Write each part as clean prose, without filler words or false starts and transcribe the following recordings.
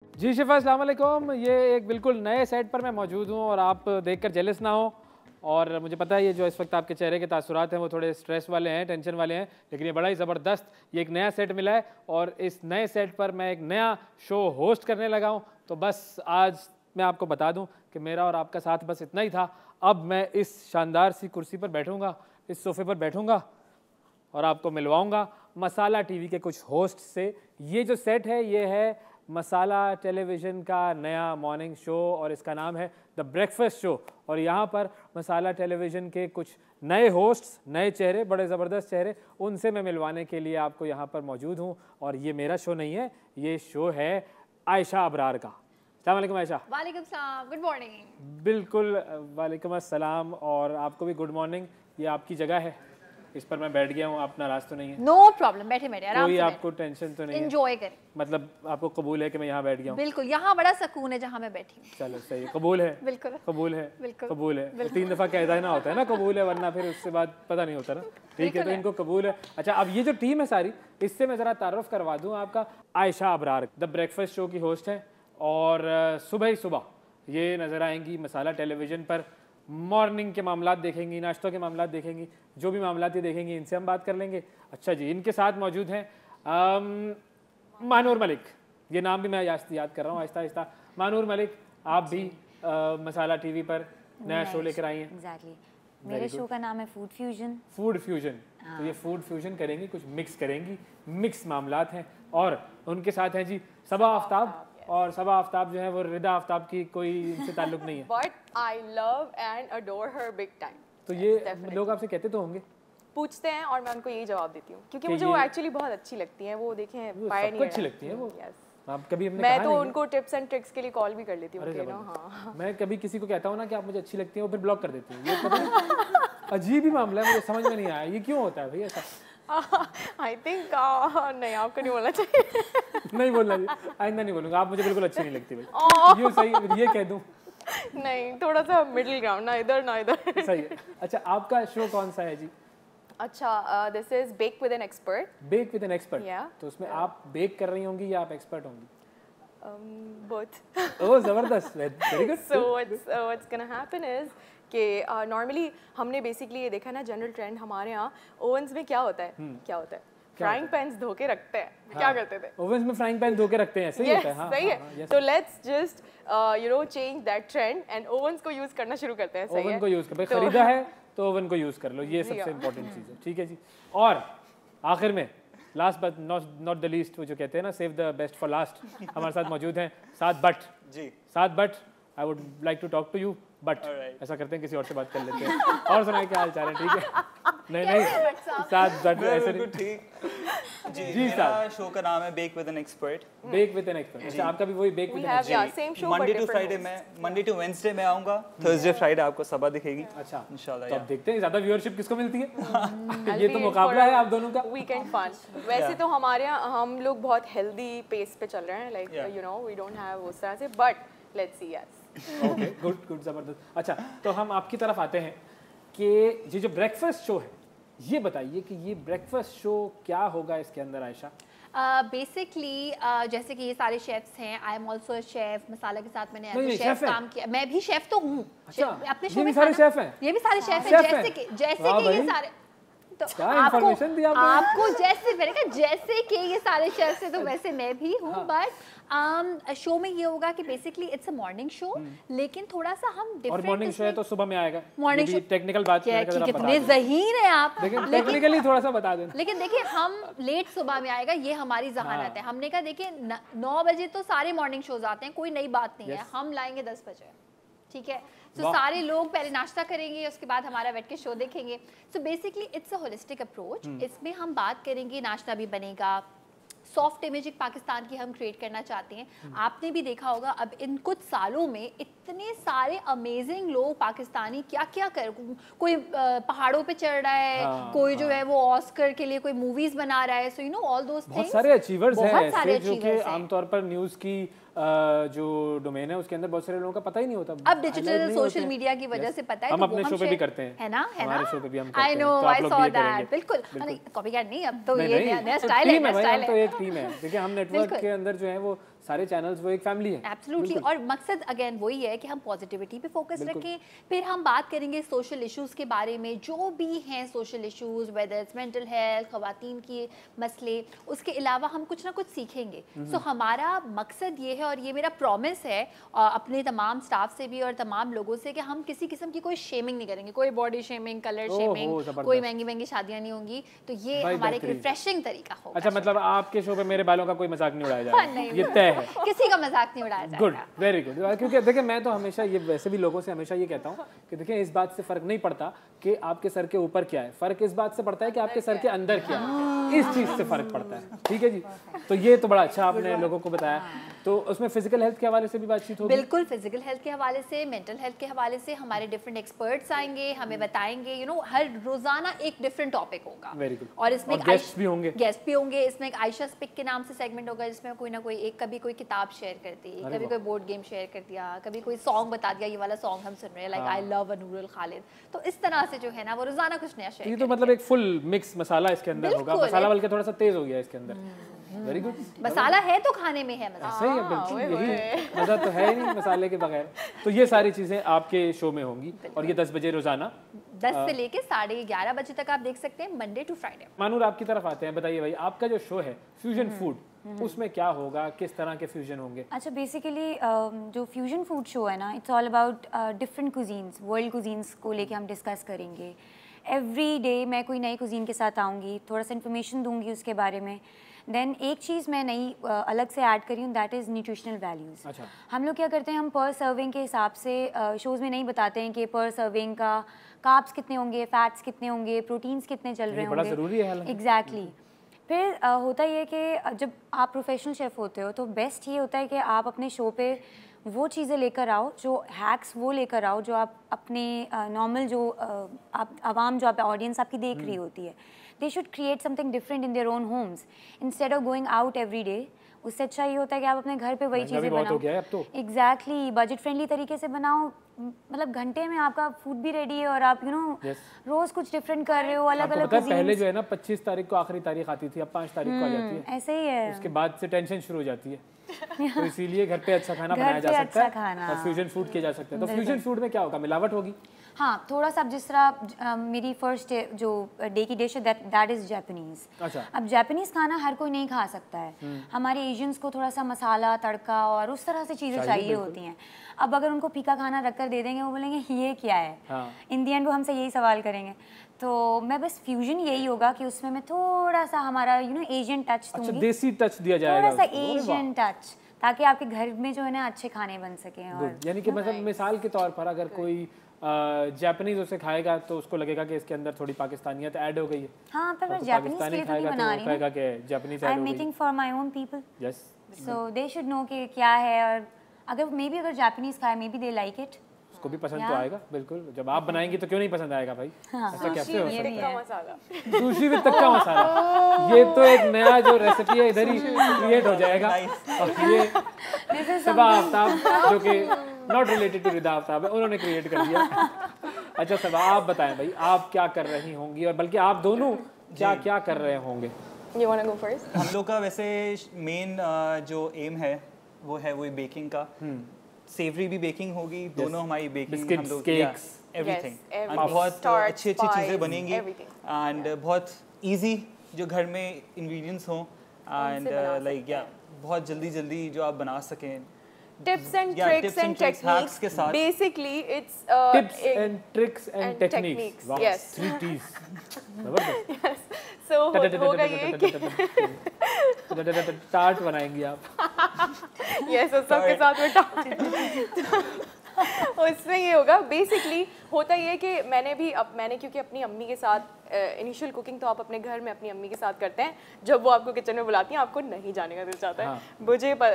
जी शिफा, अस्सलाम वालेकुम। ये एक बिल्कुल नए सेट पर मैं मौजूद हूँ और आप देखकर जेलस ना हो। और मुझे पता है ये जो इस वक्त आपके चेहरे के तासुरात हैं वो थोड़े स्ट्रेस वाले हैं, टेंशन वाले हैं, लेकिन ये बड़ा ही ज़बरदस्त ये एक नया सेट मिला है और इस नए सेट पर मैं एक नया शो होस्ट करने लगा हूँ। तो बस आज मैं आपको बता दूँ कि मेरा और आपका साथ बस इतना ही था। अब मैं इस शानदार सी कुर्सी पर बैठूँगा, इस सोफ़े पर बैठूँगा और आपको मिलवाऊँगा मसाला टीवी के कुछ होस्ट से। ये जो सेट है ये है मसाला टेलीविज़न का नया मॉर्निंग शो और इसका नाम है द ब्रेकफास्ट शो। और यहाँ पर मसाला टेलीविज़न के कुछ नए होस्ट्स, नए चेहरे, बड़े ज़बरदस्त चेहरे, उनसे मैं मिलवाने के लिए आपको यहाँ पर मौजूद हूँ। और ये मेरा शो नहीं है, ये शो है आयशा अबरार का। अस्सलाम वालेकुम आयशा। वालेकुम सलाम, गुड मॉर्निंग। बिल्कुल, वालेकुम अस्सलाम और आपको भी गुड मॉर्निंग। ये आपकी जगह है, इस पर मैं बैठ गया हूँ, आप नाराज तो नहीं है? नो प्रॉब्लम, बैठे बैठे आराम से। कोई आपको टेंशन तो नहीं है? एंजॉय करें। मतलब आपको कबूल है कि मैं यहाँ बैठ गया हूँ? बिल्कुल, यहाँ बड़ा सुकून है जहाँ मैं बैठी हूँ। चलो सही है, कबूल है। बिल्कुल कबूल है। बिल्कुल कबूल है। 3 दफ़ा कहना ना होता है ना कबूल है, वरना फिर उसके बाद पता नहीं होता ना। ठीक है, तो इनको कबूल है। अच्छा, अब ये जो टीम है सारी, इससे मैं ज़रा तारुफ करवा दूँ आपका। Ayesha Abrar the breakfast show की होस्ट हैं और सुबह ही सुबह ये नज़र आएंगी मसाला टेलीविज़न पर। मॉर्निंग के मामलात देखेंगी, नाश्तों के मामलात देखेंगी, जो भी मामलात ये देखेंगी इनसे हम बात कर लेंगे। अच्छा जी, इनके साथ मौजूद हैं मानूर मलिक। ये नाम भी मैं याद कर रहा हूँ आहिस्ता आहिस्ता। मानूर मलिक, आप भी मसाला टीवी पर नया शो लेकर आई हैं। एग्जैक्टली, मेरे शो का नाम है फूड फ्यूजन। फूड फ्यूजन, तो ये फूड फ्यूजन करेंगी, कुछ मिक्स करेंगी, मिक्स मामलात हैं। और उनके साथ हैं जी सबा आफ्ताब। और सबा आफ्ताब जो है वो रिदा आफ्ताब की कोई इनसे ताल्लुक नहीं है, but I love and adore her big time. तो ये लोग आपसे कहते तो होंगे, पूछते हैं और मैं उनको यही जवाब देती हूँ क्योंकि मुझे वो एक्चुअली बहुत अच्छी लगती हैं। वो देखें सबको अच्छी लगती है वो। आप कभी हमने मैं कहा तो नहीं उनको टिप्स एंड ट्रिक्स के लिए कॉल भी कर लेती हूँ। हाँ, मैं कभी किसी को कहता हूँ ना कि आप मुझे अच्छी लगती हैं, वो फिर ब्लॉक कर देती हैं। ये पता नहीं, अजीब ही मामला है, मुझे समझ में नहीं आया ये क्यों होता है भाई ऐसा। आई थिंक नहीं, आपको नहीं बोलना चाहिए। नहीं बोलना चाहिए, आइंदा नहीं बोलूँगा। आप मुझे बिल्कुल अच्छी नहीं लगती भाई, यूँ सही, ये कह दूँ। नहीं, थोड़ा सा मिडिल ग्राउंड, ना इधर ना इधर। सही है। अच्छा, आपका शो कौन सा है जी? अच्छा, this is bake with an expert. Bake with an expert, Yeah. तो उसमें आप बेक कर रही होंगी या आप एक्सपर्ट होंगी? बोथ। ओह ज़बरदस्त, very good. So what's gonna happen is कि नॉर्मली हमने बेसिकली ये देखा ना, जनरल ट्रेंड हमारे यहाँ ओवन्स में क्या होता है, क्या होता है, फ्राइंग पैन्स धो के रखते हैं। क्या करते थे ओवन्स में फ्राइंग पैन धो के रखते हैं, सही होता है। हाँ, सही है। तो let's just change that trend and ओवन्स को यूज करना शुरू करते हैं। सही है, ओवन को यूज कर, भाई खरीदा है तो ओवन को यूज कर लो, ये सबसे इंपॉर्टेंट चीज़ है। ठीक है जी। और आखिर में last but not the least, वो जो कहते हैं ना save the best for last, हमारे साथ मौजूद हैं Saad Bhatt ji. Saad Bhatt, I would like to talk to you but ऐसा करते हैं किसी और से बात कर लेते हैं। और सुनाए क्या हाल चाल है? ठीक है? नहीं साद भट्ट ऐसे नहीं। ठीक जी, जी मेरा शो का नाम है bake with an expert. Bake with an expert. अच्छा, आपका भी वही bake with an expert. Same show Monday to Friday में, मंडे टू वेडनेसडे में आऊंगा, थर्सडे फ्राइडे आपको सबा दिखेगी। अच्छा, इंशाल्लाह। तो अब देखते हैं ज्यादा व्यूअरशिप किसको मिलती है। ये तो मुकाबला है आप दोनों का। Weekend fun. वैसे तो हमारे यहाँ हम लोग बहुत हेल्दी पेस पे चल रहे हैं, like you know we don't have उस तरह से, but let's see. Yes, okay, good good, जबरदस्त। अच्छा, तो हम आपकी तरफ आते हैं कि ये जो ब्रेकफास्ट शो है, ये बताइए कि ये ब्रेकफास्ट शो क्या होगा इसके अंदर आयशा? बेसिकली जैसे कि ये सारे शेफ्स हैं, I am also a chef. Masala के साथ मैंने नहीं, एज शेफ शेफ है। काम किया। मैं भी शेफ तो हूँ। अच्छा, अपने शो ये में भी सारे खाना- शेफ हैं? ये भी सारे शेफ शेफ हैं। हैं? जैसे वाह कि ये भाई। सारे तो क्या information दी आपने? आपको जैसे मैंने कहा जैसे कि ये सारे शेफ से, तो वैसे मैं भी हूँ। बट शो में ये होगा कि basically it's a morning show, लेकिन थोड़ा सा हम और डिफरेंट। मॉर्निंग शो है तो सुबह में आएगा। मॉर्निंग शो टेक्निकल बात क्या है, जरा बता कितने दें। ज़हीन हैं आप। लेकिन टेक्निकली थोड़ा सा बता देना। लेकिन देखिए, हम लेट सुबह में आएगा, ये हमारी जहानत है। हमने कहा देखिए 9 बजे तो सारे मॉर्निंग शोज आते हैं, कोई नई बात नहीं है। हम लाएंगे 10 बजे, ठीक है? तो सारे लोग पहले नाश्ता करेंगे, उसके बाद हमारा बैठ के शो देखेंगे। So basically it's a holistic approach. इसमें हम बात करेंगे, नाश्ता भी बनेगा, सॉफ्ट इमेज एक पाकिस्तान की हम क्रिएट करना चाहते हैं। आपने भी देखा होगा अब इन कुछ सालों में इतने सारे अमेजिंग लोग पाकिस्तानी क्या क्या कर, कोई पहाड़ों पे चढ़ रहा है, कोई जो है वो ऑस्कर के लिए कोई मूवीज बना रहा है। So you know all those things, बहुत सारे अचीवर्स हैं ऐसे जो कि हैं। आमतौर पर न्यूज़ की जो डोमेन है उसके अंदर बहुत सारे लोगों का पता ही नहीं होता। अब डिजिटल सोशल मीडिया की वजह से पता है। हम तो अपने शो पे भी करते हैं, है ना हमारे शो पे भी हम करते हैं। I know, I saw that. बिल्कुल, कॉपी कैट नहीं, अब तो ये नया स्टाइल है, हम तो एक टीम है। देखिए, हम नेटवर्क के अंदर जो है वो सारे चैनल्स वो एक फैमिली है। एब्सोल्युटली, और मकसद अगेन वही है कि हम पॉजिटिविटी पे फोकस रखें। फिर हम बात करेंगे सोशल इश्यूज के बारे में, जो भी हैं social issues, whether it's mental health, खवातीन के मसले, उसके अलावा हम कुछ ना कुछ सीखेंगे। सो हमारा मकसद ये है, और ये मेरा प्रॉमिस है अपने तमाम स्टाफ से भी और तमाम लोगों से, कि हम किसी किस्म की कोई शेमिंग नहीं करेंगे, कोई बॉडी शेमिंग, कलर शेमिंग, कोई महंगी महंगी शादियां नहीं होंगी। तो ये हमारा एक रिफ्रेशिंग तरीका होगा। अच्छा, मतलब आपके शो पे मेरे बालों का कोई मजाक नहीं उड़ाया जाएगा, ये तय है? किसी का मजाक नहीं उड़ाया जाएगा। Good, very good. क्योंकि देखिए मैं तो हमेशा ये वैसे भी लोगों से हमेशा ये कहता हूँ कि देखिए इस बात से फर्क नहीं पड़ता कि आपके सर के ऊपर क्या है, फर्क इस बात से पड़ता है कि आपके सर के अंदर क्या है, इस चीज से फर्क पड़ता है। ठीक है जी, तो ये तो बड़ा अच्छा आपने लोगों को बताया। तो उसमें फिजिकल हेल्थ के हवाले से भी बातचीत होगी? बिल्कुल, फिजिकल हेल्थ के हवाले से, मेंटल हेल्थ के हवाले से हमारे डिफरेंट एक्सपर्ट्स आएंगे, हमें बताएंगे, हर रोजाना एक डिफरेंट टॉपिक होगा। Very good. और इसमें गेस्ट भी होंगे। गेस्ट भी होंगे। इसमें एक आयशा स्पिक के नाम से सेगमेंट होगा, जिसमें कोई ना कोई कभी कोई किताब शेयर कर दी, कभी कोई बोर्ड गेम शेयर कर दिया, कभी कोई सॉन्ग बता दिया, ये वाला सॉन्ग हम सुन रहे हैं, लाइक आई लव अनूरुल खालिद। तो इस तरह से जो है ना वो रोजाना कुछ नया शेयर। ये तो मतलब एक फुल मिक्स मसाला इसके अंदर होगा, मसाला बल्कि थोड़ा सा तेज हो गया इसके अंदर। Very good. मसाला है तो खाने में है मजा। सही है, बिल्कुल यही मजा तो है ही नहीं मसाले के बगैर। तो ये सारी चीजें आपके शो में होंगी, और ये 10 बजे रोजाना 10 से लेके 11:30 बजे तक आप देख सकते हैं, मंडे टू फ्राइडे। मानूर आपकी तरफ आते हैं, बताइए भाई आपका जो शो है फ्यूजन फूड, उसमें क्या होगा, किस तरह के फ्यूजन होंगे? अच्छा, बेसिकली जो फ्यूजन फूड शो है ना, it's all about different cuisines, world cuisines को लेके हम डिस्कस करेंगे। एवरी डे मैं कोई नई कुजीन के साथ आऊँगी, थोड़ा सा इन्फॉर्मेशन दूंगी उसके बारे में। देन एक चीज़ मैं नई अलग से ऐड करी हूँ, दैट इज़ न्यूट्रिशनल वैल्यूज़। अच्छा। हम लोग क्या करते हैं, हम पर सर्विंग के हिसाब से शोज़ में नहीं बताते हैं कि पर सर्विंग का कार्ब्स कितने होंगे, फैट्स कितने होंगे, प्रोटीन्स कितने चल रहे होंगे। बड़ा ज़रूरी है। एग्जैक्टली। फिर होता ये कि जब आप प्रोफेशनल शेफ़ होते हो तो बेस्ट ये होता है कि आप अपने शो पे वो चीज़ें लेकर आओ, जो हैक्स वो लेकर आओ जो आप अपने नॉर्मल जो आप आवाम, जो आप ऑडियंस आपकी देख रही होती है, they should create something different in their own homes instead of going out every day. उससे अच्छा ये होता है कि आप अपने घर पे वही चीज़ें बनाओ। एग्जैक्टली, बजट फ्रेंडली तरीके से बनाओ। मतलब घंटे में आपका फूड भी रेडी है, और आप रोज कुछ डिफरेंट कर रहे हो, अलग अलग। पहले जो है ना 25 तारीख को आखिरी तारीख आती थी, अब 5 तारीख को आ जाती है। ऐसे ही है। उसके बाद से टेंशन शुरू हो जाती है। तो इसीलिए घर पे अच्छा खाना बनाया जा सकता है और फ्यूजन फूड किया जा सकता है। तो फ्यूजन फूड में क्या होगा, मिलावट होगी? हाँ, थोड़ा सा। जिस तरह मेरी फर्स्ट जो डे की डिश है दैट इज़ जापानीज़। अच्छा। अब जापानीज़ खाना हर कोई नहीं खा सकता है। हमारे एशियंस को थोड़ा सा मसाला, तड़का और उस तरह से चीज़ें चाहिए होती हैं। अब अगर उनको फीका खाना रख कर दे देंगे, वो बोलेंगे ये क्या है। हाँ। इन दी एंड वो हमसे यही सवाल करेंगे। तो मैं बस फ्यूजन यही होगा कि उसमें मैं थोड़ा सा हमारा एशियन टच दूंगी। अच्छा, देसी टच दिया जाएगा, थोड़ा सा एशियन टच, ताकि आपके घर में जो है ना अच्छे खाने बन सके। और यानी कि मतलब मिसाल के तौर पर अगर कोई जापानीज उसे खाएगा तो उसको लगेगा कि इसके अंदर थोड़ी पाकिस्तानियत ऐड हो गई है। हाँ, पर मैं जापानीज के लिए तो नहीं बना रही हूँ, कि जापानीज ऐड हो गई। I am making for my own people. Yes, so they should know कि क्या है। और अगर जापानीज खाए, may be they like it, उसको भी पसंद तो आएगा। बिल्कुल, जब आप बनाएंगी तो क्यों नहीं पसंद आएगा भाई। ऐसा कैसे हो सकता है? सुशी विद तक्का मसाला, ये तो एक नया जो रेसिपी है इधर ही क्रिएट हो जाएगा। और ये सबा आफ्ताब, जो कि नॉट रिलेटेड टू रिदा आफ्ताब है, उन्होंने क्रिएट कर दिया। अच्छा सबा, आप बताएं भाई, आप क्या कर रही होंगी, और बल्कि आप दोनों क्या क्या कर रहे होंगे? You wanna go first? हम लोग का वैसे मेन जो एम है वो है वही बेकिंग का। सेवरी भी बेकिंग होगी, दोनों हमारी बेकिंग, हम लोग केक्स, एवरीथिंग, बहुत अच्छी अच्छी चीज़ें बनेंगी एंड बहुत इजी, जो घर में इंग्रेडिएंट्स हों एंड लाइक या बहुत जल्दी जल्दी जो आप बना सकें। Tips and tricks and techniques के साथ। Basically, it's tips and tricks and techniques. Wow, yes. 3 T's. जबरदस्त। Yes. So होगा ये कि टार्ट बनाएंगी आप। Yes, उस सबके साथ में टार्ट। उसमें ये होगा, बेसिकली होता ये है कि मैंने क्योंकि अपनी अम्मी के साथ इनिशियल कुकिंग तो आप अपने घर में अपनी अम्मी के साथ करते हैं, जब वो आपको किचन में बुलाती हैं आपको नहीं जाने का दिल चाहता है। हाँ।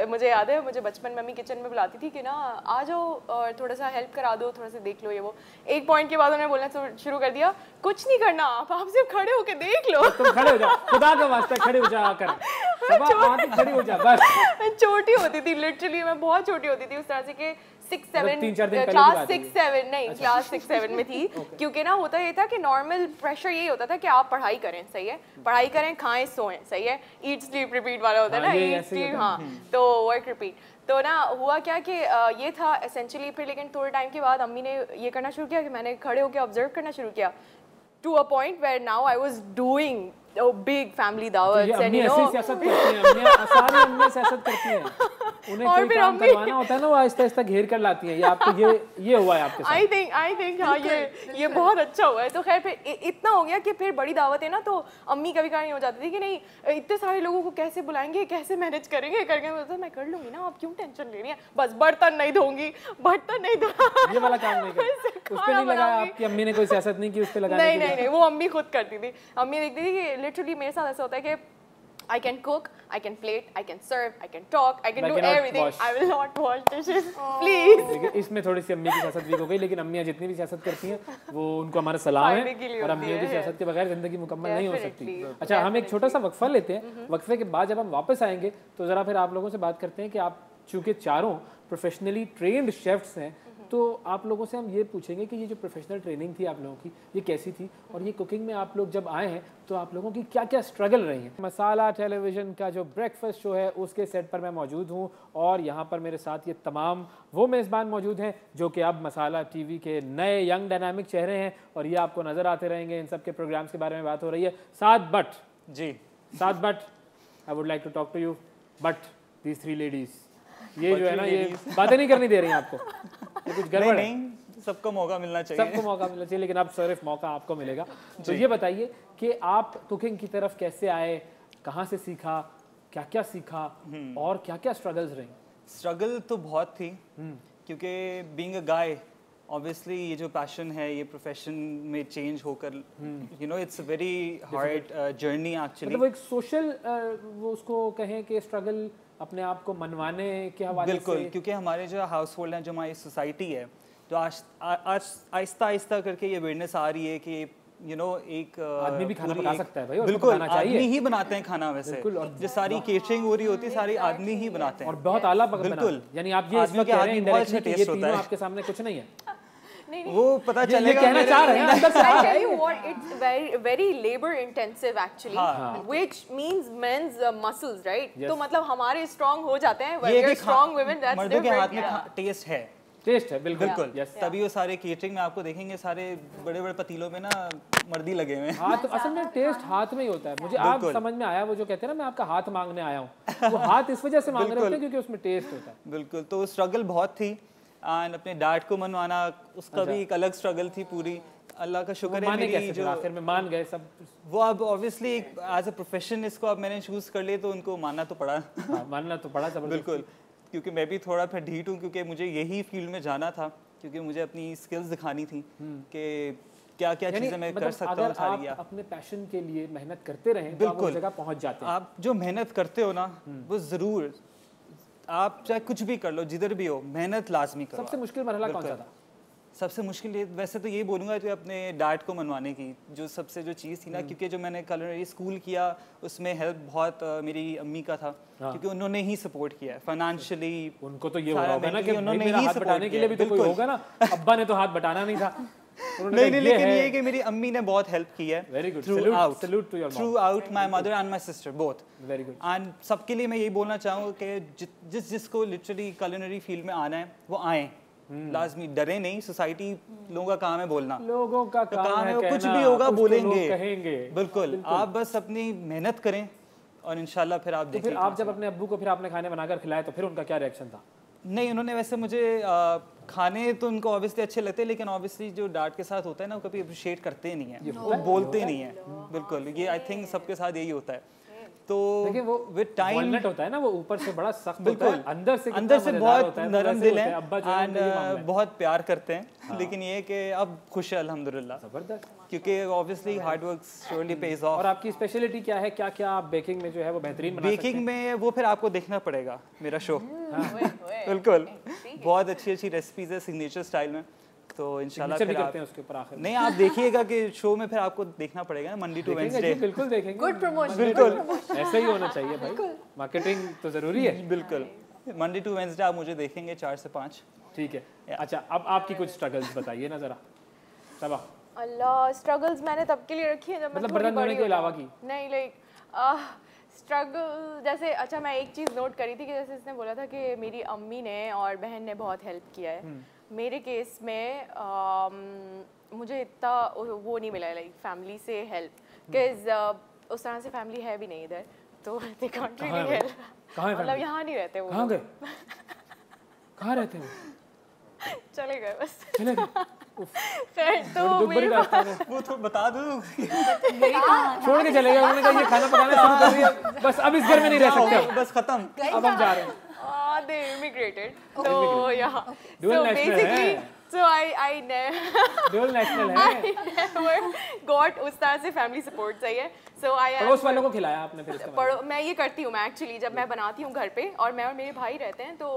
मुझे याद है, मुझे बचपन में अम्मी किचन में बुलाती थी कि ना आ जाओ और थोड़ा सा हेल्प करा दो, थोड़ा सा देख लो ये वो। एक पॉइंट के बाद उन्होंने बोलना शुरू कर दिया, कुछ नहीं करना, आप सिर्फ खड़े होकर देख लो। तुम खड़े हो जाओ, खुदा का वास्ता खड़े हो जाओ आकर, खड़ी हो जा बस। मैं छोटी होती थी, लिटरली मैं बहुत छोटी होती थी, उस तरह से कि क्लास 6-7 में थी। क्योंकि ना होता ये था कि नॉर्मल प्रेशर ये यही होता था कि आप पढ़ाई करें, सही है, पढ़ाई करें, खाएं, सोएं, सही है, ईट स्लीप रिपीट वाला होता है ना, ईट स्लीप, हाँ, तो वर्क रिपीट। तो ना हुआ क्या कि ये था एसेंशियली। फिर लेकिन थोड़े टाइम के बाद अम्मी ने ये करना शुरू किया कि मैंने खड़े होकर ऑब्जर्व करना शुरू किया, to a point where now I was doing big family दावत्स एंड यू नो सियासत करती हैं, सारी अम्मियां सियासत करती हैं, उन्हें कोई काम करवाना होता है ना वो आहिस्ता आहिस्ता घेर कर लाती हैं। ये आपको ये हुआ है आपके साथ? आई थिंक हाँ ये बहुत अच्छा हुआ है। तो खैर फिर इतना हो गया कि फिर बड़ी दावत है ना, तो अम्मी कभी कभी हो जाती थी कि नहीं इतने सारे लोगों को कैसे बुलाएंगे, कैसे मैनेज करेंगे करके, बोलता मैं कर लूंगी ना, आप क्यों टेंशन ले रही हैं, बस बर्तन नहीं धोंगी, बर्तन नहीं धो, ये वाला काम नहीं कर उस पे नहीं लगाया आपकी अम्मी ने, कोई सियासत नहीं की उस पे लगाने की? नहीं, वो अम्मी खुद करती थी। अम्मी देखती थी कि लिटरली मेरे साथ ऐसा होता है कि I can cook, I can plate, I can serve, I can talk, I can do everything. I will not wash dishes, please. देखिए इसमें थोड़ी सी अम्मी की सियासत वीक हो गई, लेकिन अम्मियाँ जितनी भी सियासत करती हैं वो उनको हमारा सलाम है, और अम्मियों की सियासत के बगैर जिंदगी मुकम्मल नहीं हो सकती। अच्छा, हम एक छोटा सा वक्फा लेते हैं, वक्फे के बाद जब हम वापस आएंगे तो ज़रा फिर आप लोगों से बात करते हैं कि आप चूँकि चारों प्रोफेशनली ट्रेंड शेफ्स हैं, तो आप लोगों से हम ये पूछेंगे कि ये जो प्रोफेशनल ट्रेनिंग थी आप लोगों की, ये कैसी थी, और ये कुकिंग में आप लोग जब आए हैं तो आप लोगों की क्या क्या स्ट्रगल रही है। मसाला टेलीविज़न का जो ब्रेकफास्ट शो है उसके सेट पर मैं मौजूद हूँ, और यहाँ पर मेरे साथ ये तमाम वो मेज़बान मौजूद हैं जो कि अब मसाला टीवी के नए यंग डायनामिक चेहरे हैं, और ये आपको नज़र आते रहेंगे। इन सब के प्रोग्राम्स के बारे में बात हो रही है। Saad Bhatt ji, Saad Bhatt, I would like to talk to you, but these three ladies, ये जो है ना, ये बातें नहीं करनी दे रही हैं आपको, ये कुछ गड़बड़ है? नहीं, सबको मौका मिलना चाहिए, सबको मौका मिलना चाहिए, लेकिन अब सिर्फ मौका आपको मिलेगा। तो ये बताइए कि आप कुकिंग की तरफ कैसे आए, कहाँ से सीखा, क्या क्या सीखा, और क्या क्या स्ट्रगल्स रही? स्ट्रगल तो बहुत थी, क्योंकि बीइंग अ गाय ऑब्वियसली ये जो पैशन है ये प्रोफेशन में चेंज होकर you know it's a very hard journey actually. मतलब वो एक सोशल वो उसको कहें कि स्ट्रगल अपने आप को मनवाने के हवाले से। बिल्कुल, क्योंकि हमारे जो हाउस होल्ड हैं, जो हमारी सोसाइटी है, तो आज आहिस्ता आहिस्ता करके ये अवेयरनेस आ रही है कि यू नो एक आदमी भी खाना बना सकता है भाई, और बिल्कुल आदमी ही बनाते हैं खाना वैसे, जो सारी केटरिंग हो रही होती है सारी आदमी ही बनाते हैं, और बहुत आला बिल्कुल। यानी आप ये इसमें कह रहे हैं बहुत अच्छा टेस्ट होता है, आपके सामने कुछ नहीं है, वो पता चलेगा। कहना चाह रहे हैं अंदर से। I tell you what, it's very labor intensive actually, which means men's muscles, right? तो मतलब हमारे strong हो जाते हैं, we are strong women, that's मर्दों के हाथ different. में टेस्ट है, टेस्ट है, बिल्कुल। तभी वो सारे केटरिंग में आपको देखेंगे सारे बड़े बड़े पतीलों में ना मर्दी लगे हुए हैं। हाथ, असल में टेस्ट हाथ में ही होता है। मुझे आप समझ में आया वो जो कहते हैं ना, मैं आपका हाथ मांगने आया हूँ, वो हाथ इस वजह से मांग रहे होते हैं क्योंकि उसमें टेस्ट होता है। बिल्कुल, तो स्ट्रगल बहुत थी, एंड अपने डैड को मनवाना उसका भी एक अलग स्ट्रगल थी पूरी। अल्लाह का शुक्र है मेरी जो आखिर में मान गए सब। वो अब ऑब्वियसली एज अ प्रोफेशन इसको अब मैंने चूज कर लिया, तो उनको मानना तो पड़ा। मानना तो पड़ा बिल्कुल, क्योंकि मैं भी थोड़ा फिर ढीठ हूँ, क्योंकि मुझे यही फील्ड में जाना था, क्योंकि मुझे अपनी स्किल्स दिखानी थी कि क्या क्या चीज़ें मैं कर सकता हूँ सारी। आप अपने पैशन के लिए मेहनत करते रहें तो आप उस जगह पहुँच जाते हैं। आप जो मेहनत करते हो ना, वो ज़रूर, आप चाहे कुछ भी कर लो, जिधर भी हो, मेहनत लाजमी करो। सबसे मुश्किल मरहला कौन सा था? सबसे मुश्किल ये वैसे तो ये बोलूँगा कि अपने डैड को मनवाने की जो सबसे जो चीज़ थी ना, क्योंकि जो मैंने culinary स्कूल किया उसमें हेल्प बहुत मेरी अम्मी का था, क्योंकि उन्होंने ही सपोर्ट किया फाइनेंशियली। उनको तो ये हो रहा होगा ना कि उन्होंने ही हाथ बटाने के लिए भी तो कोई होगा ना, अब्बा ने तो हाथ बटाना नहीं था। नहीं, लेकिन ये कि मेरी अम्मी ने बहुत हेल्प की है। Very good, salute to your mom, throughout my mother and my sister both. Very good. And सबके लिए मैं यही बोलना चाहूँगा कि जिसको लिटरली culinary फील्ड में आना है वो आए, लाजमी डरे नहीं। सोसाइटी लोगों का काम है बोलना, लोगों का काम है, कुछ भी होगा बोलेंगे, कहेंगे। बिल्कुल, आप बस अपनी मेहनत करें और इंशाल्लाह फिर आप देखिए। फिर आप जब अपने अब्बू को फिर आपने खाने बनाकर खिलाए तो फिर उनका क्या रिएक्शन था? नहीं, उन्होंने वैसे मुझे खाने तो उनको ऑब्वियसली अच्छे लगते हैं, लेकिन ऑब्वियसली जो डैड के साथ होता है ना, वो कभी अप्रिशिएट करते नहीं है, वो बोलते नहीं है। बिल्कुल, ये आई थिंक सबके साथ यही होता है। तो देखिए वो विद टाइम वॉलनट होता है ना, वो ऊपर से बड़ा सख्त होता है, अंदर से बहुत नरम दिल है, एंड बहुत प्यार करते हैं। लेकिन ये कि अब खुश है अल्हम्दुलिल्लाह, जबरदस्त, क्योंकि obviously hard work surely page of. और आपकी स्पेशलिटी क्या है, क्या क्या आप बेकिंग में जो है वो बेहतरीन बना सकते हैं? बेकिंग में वो फिर आपको देखना पड़ेगा मेरा शो। बिल्कुल, बहुत अच्छी अच्छी रेसिपीज है सिग्नेचर स्टाइल में, तो इंशाल्लाह फिर करते हैं उसके ऊपर आखिर नहीं, आप देखिएगा कि शो में फिर आपको देखना पड़ेगा ना, मंडे टू वेडनेसडे। बिल्कुल देखेंगे, गुड प्रमोशन, बिल्कुल ऐसा ही होना चाहिए भाई, मार्केटिंग तो जरूरी है। बिल्कुल, मंडे टू वेडनेसडे आप मुझे देखेंगे 4 से 5। ठीक है। अच्छा, अब आपकी कुछ स्ट्रगल्स बताइए ना जरा। सबा अल्लाह, स्ट्रगल्स मैंने तब के लिए रखी है जब मतलब मैं थोड़ी बर्तन धोने बड़ी के अलावा की? नहीं, लाइक स्ट्रगल जैसे, अच्छा मैं एक चीज़ नोट करी थी कि जैसे इसने बोला था कि मेरी अम्मी ने और बहन ने बहुत हेल्प किया है। मेरे केस में मुझे इतना वो नहीं मिला है लाइक फैमिली से हेल्प, बिकॉज उस तरह से फैमिली है भी नहीं इधर, तो दे कांट रियली हेल्प। मतलब यहाँ नहीं रहते वो। कहाँ गए? कहाँ रहते हो? चले गए बस। चले गए? खैर तो बड़ी दास्तान है। वो तो बता दो। छोड़ के चले गए, उन्होंने कहा ये खाना पकाना शुरू कर दिया, बस अब इस घर में नहीं रह सकते अब। बस खत्म, अब हम जा रहे हैं। they immigrated, so yeah, Dual so national basically है। so I ड्यूल नेशनल है। never got उस तरह से फैमिली सपोर्ट सही है। So I पड़ोस वालों को खिलाया आपने फिर इसका मतलब? मैं ये करती हूँ, मैं एक्चुअली जब मैं बनाती हूँ घर पे और मैं और मेरे भाई रहते हैं तो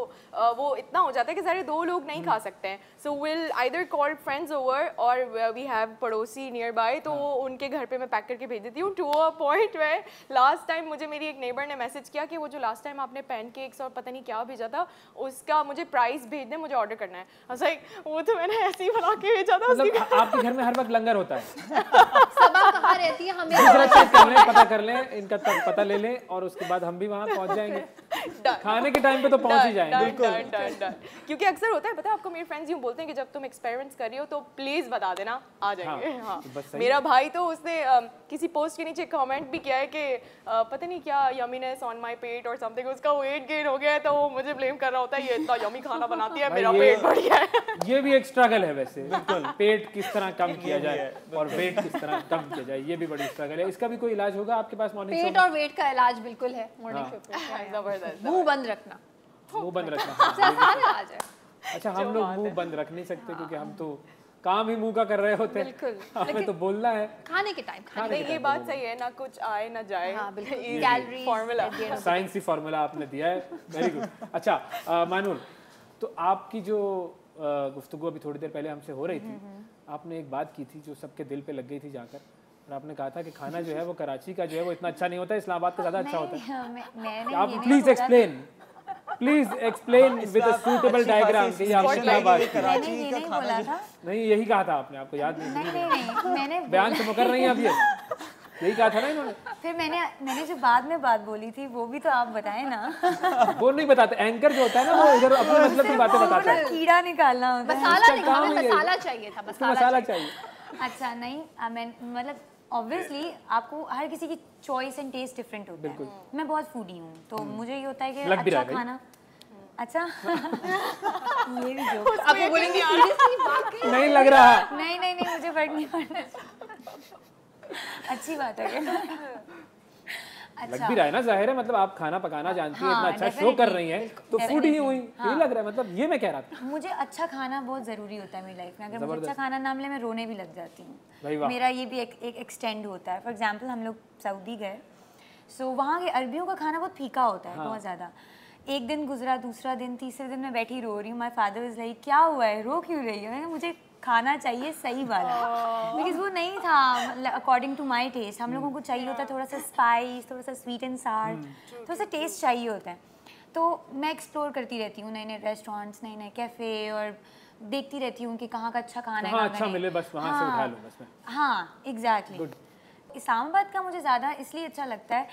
वो इतना हो जाता है कि सारे 2 लोग नहीं खा सकते हैं, so will either call friends over और वी हैव पड़ोसी नियर बाय, तो उनके घर पे मैं पैक करके भेज देती हूँ। टू अ पॉइंट में लास्ट टाइम मुझे मेरी एक नेबर ने मैसेज किया कि वो जो लास्ट टाइम आपने पैनकेक्स और पता नहीं क्या भेजा था उसका मुझे प्राइस भेज दें, मुझे ऑर्डर करना है। वो तो मैंने ऐसे ही बना के भेजा था। मतलब आपके घर में हर वक्त लंगर होता है? सबा कहाँ रहती है हमें पता कर लें इनका पता ले लें और उसके बाद हम भी वहाँ पहुँच जाएंगे। खाने के टाइम पे तो पहुँच ही जाएंगे। बिल्कुल, क्योंकि अक्सर होता है पता है आपको, मेरे फ्रेंड्स यूँ बोलते हैं कि जब तुम एक्सपेरिमेंट्स कर रही हो तो प्लीज बता देना, आ जाएंगे। हाँ, मेरा भाई तो उसने किसी पोस्ट के नीचे कमेंट भी किया है कि पता नहीं क्या यमीनेस ऑन माय पेट और समथिंग, उसका वेट गेन हो गया है तो वो मुझे ब्लेम कर रहा होता है, ये इतना यमी खाना बनाती है, मेरा पेट बढ़ गया है। ये भी एक स्ट्रगल है वैसे, बिल्कुल, पेट किस तरह कम किया जाए और वेट किस तरह कम किया जाए, ये भी बड़ी स्ट्रगल है। इसका भी कोई इलाज होगा आपके पास मॉर्निंग शो में? पेट और वेट का इलाज बिल्कुल है मॉर्निंग शो पे। जबरदस्त, मुंह बंद रखना, मुंह बंद रखना। सबसे आसान इलाज है। अच्छा, हम लोग मुंह बंद रख नहीं सकते क्योंकि हम तो काम ही मुंह का कर रहे होते हैं। बिल्कुल, हमें तो बोलना है खाने के टाइम खाने ये बात सही है, ना कुछ आए ना जाए। हाँ बिल्कुल, कैलोरी फार्मूला, साइंसी फार्मूला आपने दिया है, वेरी गुड। अच्छा मानूर, तो आपकी जो गुफ्तगू अभी थोड़ी देर पहले हमसे हो रही थी, आपने एक बात की थी जो सबके दिल पे लग गई थी जाकर, और आपने कहा था कि खाना जो है वो कराची का जो है वो इतना अच्छा नहीं होता है, इस्लामाबाद का ज़्यादा अच्छा होता है। आप please explain with a suitable diagram कि आप इस्लामाबाद कराची का खाना नहीं, यही कहा था आपने, आपको याद नहीं? नहीं, मैंने बयान से मुकर रही हैं अब ये, यही कहा था ना इन्होंने। फिर मैंने जो बाद में बात बोली थी वो भी तो आप बताएं ना। वो नहीं बताते, एंकर जो होता है ना वो इधर अपने मतलब की बातें बताता है। कीड़ा निकालना होता है। मसाला नहीं, हमें मसाला चाहिए था, मसाला चाहिए। अच्छा नहीं, मैं मतलब ऑब्वियसली आपको हर किसी की चॉइस एंड टेस्ट डिफरेंट होता है। मैं बहुत फूडी हूँ तो मुझे ये होता है कि अच्छा खाना, अच्छा ये भी जो आपको बोलेंगे नहीं लग रहा। नहीं मुझे फर्क नहीं पड़ता। अच्छी बात है। अच्छा। लग भी रहा है ना, जाहिर है, मतलब आप खाना पकाना जानती हैं, इतना अच्छा शो कर रही हैं तो फूड ही हुई, यही लग रहा है, मतलब ये मैं कह रहा था। मुझे अच्छा खाना बहुत ज़रूरी होता है मेरी लाइफ में, अगर मुझे अच्छा खाना ना मिले मैं रोने भी लग जाती हूँ। मेरा ये भी एक एक्सटेंड होता है। फॉर एग्जाम्पल हम लोग सऊदी गए, सो वहाँ के अरबियों का खाना बहुत फीका होता है, बहुत ज़्यादा। एक दिन गुजरा, दूसरा दिन, तीसरे दिन मैं बैठी रो रही हूँ। माय फादर इज लाइक क्या हुआ है, रो क्यों रही है? मुझे खाना चाहिए सही वाला, बिकॉज वो नहीं था अकॉर्डिंग टू माई टेस्ट। हम लोगों को चाहिए होता है थोड़ा सा स्पाइस, थोड़ा सा स्वीट एंड सार, थोड़ा सा टेस्ट चाहिए होता है। तो मैं एक्सप्लोर करती रहती हूँ नए नए रेस्टोरेंट्स, नए नए कैफ़े, और देखती रहती हूँ कि कहाँ का अच्छा खाना है, अच्छा मिले बस वहाँ से उठा लो बस में। हाँ एग्जैक्टली। इस्लामाबाद का मुझे ज़्यादा इसलिए अच्छा लगता है,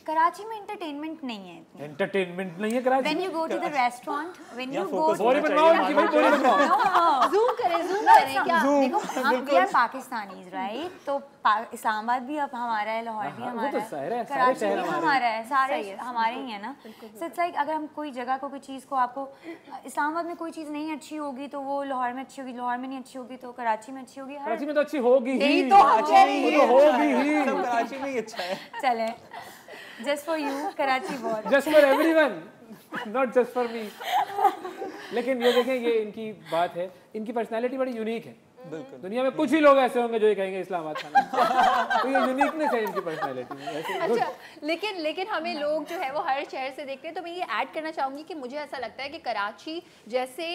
कराची में एंटरटेनमेंट नहीं है इतनी। एंटरटेनमेंट नहीं है Karachi When you go to the restaurant, when you go to बोरी बनवाओ इनकी, भाई बोरी बनवाओ। ज़ूम करें क्या? देखो हम वी आर पाकिस्तानीज राइट, तो इस्लामाबाद भी अब हमारा है, लाहौर भी हमारा है, कराची भी हमारा है, सारे हमारे ही है ना। सो इट्स लाइक अगर हम कोई जगह को, कोई चीज़ को, आपको इस्लामाबाद में कोई चीज़ नहीं अच्छी होगी तो वो लाहौर में अच्छी होगी, लाहौर में नहीं अच्छी होगी तो कराची में अच्छी होगी। कराची में तो अच्छी होगी ही, तो होगी ही, कराची में ही अच्छा है। चले जस्ट फॉर यू कराची बहुत, just for everyone, not just for me. लेकिन ये देखें, ये इनकी बात है, इनकी पर्सनालिटी बड़ी यूनिक है। बिल्कुल, दुनिया में कुछ ही लोग ऐसे होंगे जो ये कहेंगे इस्लामाबाद खाना। तो ये यूनिकनेस है इनकी पर्सनालिटी में। अच्छा, लेकिन हमें लोग जो है वो हर शहर से देखते हैं, तो मैं ये ऐड करना चाहूँगी कि मुझे ऐसा लगता है कि कराची जैसे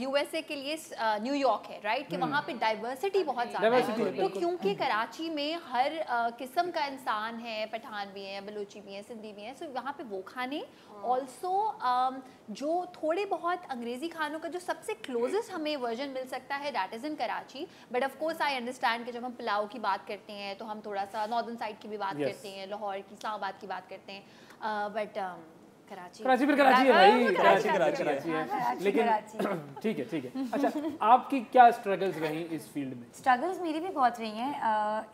यूएसए के लिए न्यूयॉर्क है राइट, कि वहाँ पे डाइवर्सिटी बहुत ज़्यादा है। तो क्योंकि कराची में हर किस्म का इंसान है, पठान भी हैं, बलूची भी हैं, सिंधी भी हैं, सो वहाँ पे वो खाने ऑल्सो जो थोड़े बहुत अंग्रेज़ी खानों का जो सबसे क्लोजेस्ट हमें वर्जन मिल सकता है that is in Karachi, but of course I understand कि जब हम पुलाव की बात करते हैं तो हम थोड़ा सा नॉर्दर्न साइड की भी बात करते हैं, लाहौर की, इस्लामाबाद की बात करते हैं, बट कराची फिर कराची है भाई, कराची है, लेकिन ठीक है। अच्छा, आपकी क्या स्ट्रगल्स रही इस फील्ड में? स्ट्रगल्स मेरी भी बहुत रही हैं।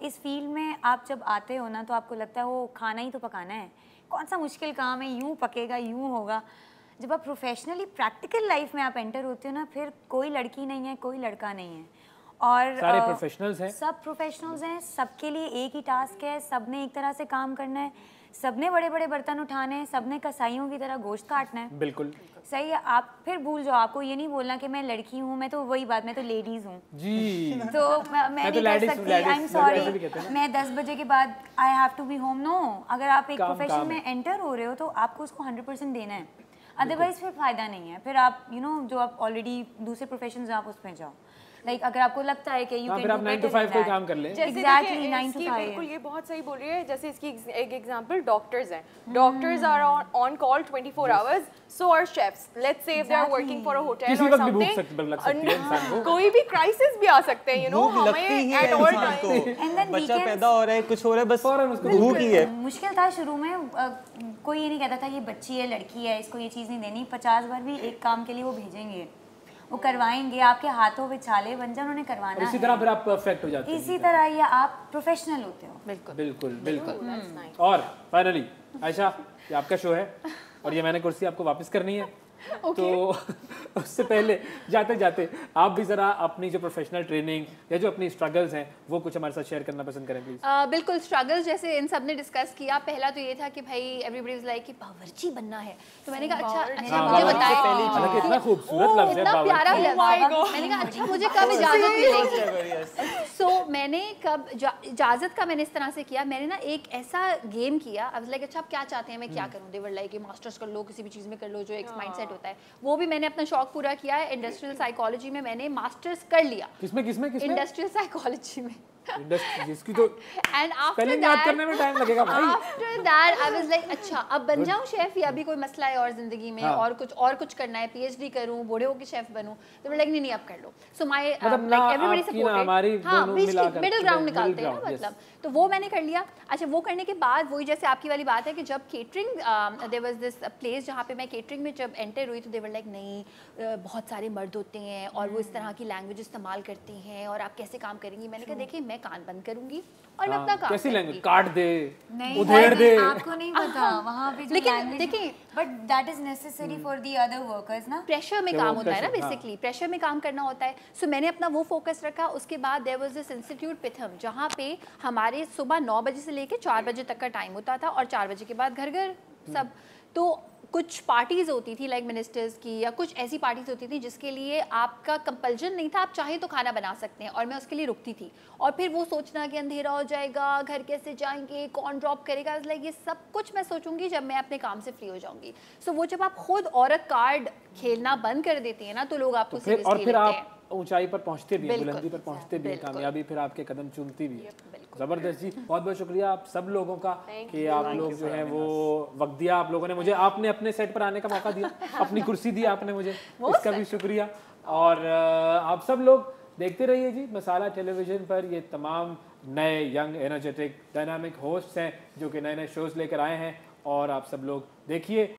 इस फील्ड में आप जब आते हो ना तो आपको लगता है वो खाना ही तो पकाना है, कौन सा मुश्किल काम है, यूं पकेगा, यूं होगा। जब आप प्रोफेशनली प्रैक्टिकल लाइफ में आप एंटर होते हो ना, फिर कोई लड़की नहीं है, कोई लड़का नहीं है, और सारे प्रोफेशनल्स हैं, सब प्रोफेशनल्स हैं, सबके लिए एक ही टास्क है, सबने एक तरह से काम करना है, सबने बड़े बड़े बर्तन उठाने हैं, सबने कसाईयों की तरह गोश्त काटना है। बिल्कुल सही है। आप फिर भूल जाओ, आपको ये नहीं बोलना कि मैं लड़की हूँ, मैं तो वही बात, मैं तो लेडीज हूँ जी, तो मैं नहीं कर सकती, आई एम सॉरी, मैं 10 बजे के बाद I have to be home. No, अगर आप एक प्रोफेशन में एंटर हो रहे हो तो आपको उसको 100% देना है, अदरवाइज फिर फायदा नहीं है। फिर आप जो आप ऑलरेडी दूसरे प्रोफेशन से आप उसमें जाओ, लाइक अगर आपको लगता है कि यू कैन, फिर आप 9 to 5 कोई काम कर लें। Exactly 9 to 5। बिल्कुल, ये बहुत सही बोल रही है। जैसे इसकी एक एग्जांपल डॉक्टर्स हैं, doctors are on call 24 hours, so are chefs. Let's say if they are working for a hotel और समथिंग, कोई भी क्राइसिस भी आ सकते हैं, हमें एट ऑल टाइम, बच्चा पैदा हो रहा है, कुछ हो रहा है, बस भूख ही है। मुश्किल था शुरू में, कोई ये नहीं कहता था ये बच्ची है, लड़की है, इसको ये चीज़ नहीं देनी। 50 बार भी एक काम के लिए वो भेजेंगे, वो करवाएंगे, आपके हाथों में छाले बन जाए, उन्होंने करवाना। इसी तरह फिर आप परफेक्ट हो जाते हैं, इसी तरह ये आप प्रोफेशनल होते हो। बिल्कुल। और फाइनली आयशा, ये आपका शो है और ये मैंने कुर्सी आपको वापस करनी है। तो उससे पहले जाते जाते आप भी जरा अपनी जो प्रोफेशनल ट्रेनिंग या जो अपनी स्ट्रगल्स हैं वो कुछ हमारे साथ शेयर करना पसंद करें प्लीज। बिल्कुल, स्ट्रगल्स जैसे इन सब ने डिस्कस किया। पहला तो ये था कि भाई एवरीबॉडी इज लाइक कि बावर्ची बनना है, तो मैंने कहा अच्छा मुझे बताएं, कितना खूबसूरत लफ्ज है, इतना प्यारा लफ्ज है। मैंने कहा अच्छा मुझे कब इजाजत मिलेगी। सो मैंने कब इजाजत का मैंने इस तरह से किया, मैंने ना एक ऐसा गेम किया। आई वाज लाइक अच्छा आप क्या चाहते हैं मैं क्या करूं? दे वर लाइक मास्टर्स कर लो, किसी भी चीज में कर लो, जो एक माइंडसेट होता है वो भी मैंने अपना शौक पूरा किया है। इंडस्ट्रियल साइकोलॉजी में मैंने मास्टर्स कर लिया। किसमें इंडस्ट्रियल साइकोलॉजी में। जिसकी तो स्पेलिंग याद करने में टाइम लगेगा भाई। After that I was like अच्छा अब बन जाऊं शेफ या अभी कोई मसला है और जिंदगी में, और कुछ करना है, पीएचडी करूं, बूढ़े होके शेफ बनूं, तो मैं लाइक नहीं अब कर लो। सो माय एवरीबॉडी सपोर्टेड, हां मिडिल ग्राउंड निकालते हैं ना, मतलब तो वो मैंने कर लिया। अच्छा, वो करने के बाद वही जैसे आपकी वाली बात है कि जब catering there was this place जहाँ पे मैं केटरिंग में जब एंटर हुई तो दे वर लाइक नहीं बहुत सारे मर्द होते हैं और वो इस तरह की लैंग्वेज इस्तेमाल करते हैं और आप कैसे काम करेंगी। मैंने कहा देखिए मैं कान बंद करूंगी और मैं अपना काम कैसी लैंग्वेज काट दे, उधेड़ दे, आपको नहीं पता वहाँ पे जो लेकिन देखिए but that is necessary for the other workers ना। प्रेशर में काम होता है ना, बेसिकली प्रेशर में काम करना होता है। सो मैंने अपना वो फोकस रखा। उसके बाद देयर वाज दिस इंस्टीट्यूट पिथम जहाँ पे हमारे सुबह 9 बजे से लेके 4 बजे तक का टाइम होता था और 4 बजे के बाद घर सब। तो कुछ पार्टीज होती थी लाइक मिनिस्टर्स की या कुछ ऐसी पार्टीज होती थी जिसके लिए आपका कंपल्जन नहीं था, आप चाहे तो खाना बना सकते हैं, और मैं उसके लिए रुकती थी। और फिर वो सोचना कि अंधेरा हो जाएगा, घर कैसे जाएंगे, कौन ड्रॉप करेगा, लाइक ये सब कुछ मैं सोचूंगी जब मैं अपने काम से फ्री हो जाऊंगी। सो वो जब आप खुद औरत कार्ड खेलना बंद कर देती है ना तो लोग आपको सीरियसली लेते हैं। ऊंचाई पर पहुंचते भी हैं, बुलंदी पर पहुंचते भी हैं, कामयाबी फिर आपके कदम चूमती भी है। जबरदस्त जी, बहुत बहुत शुक्रिया आप सब लोगों का कि आप लोग जो हैं वो वक्त दिया आप लोगों ने मुझे, आपने अपने सेट पर आने का मौका दिया, अपनी कुर्सी दी आपने मुझे, इसका भी शुक्रिया। और आप सब लोग देखते रहिए जी मसाला टेलीविजन पर। ये तमाम नए यंग एनर्जेटिक डायनामिक होस्ट्स हैं जो कि नए नए शोज लेकर आए हैं और आप सब लोग देखिए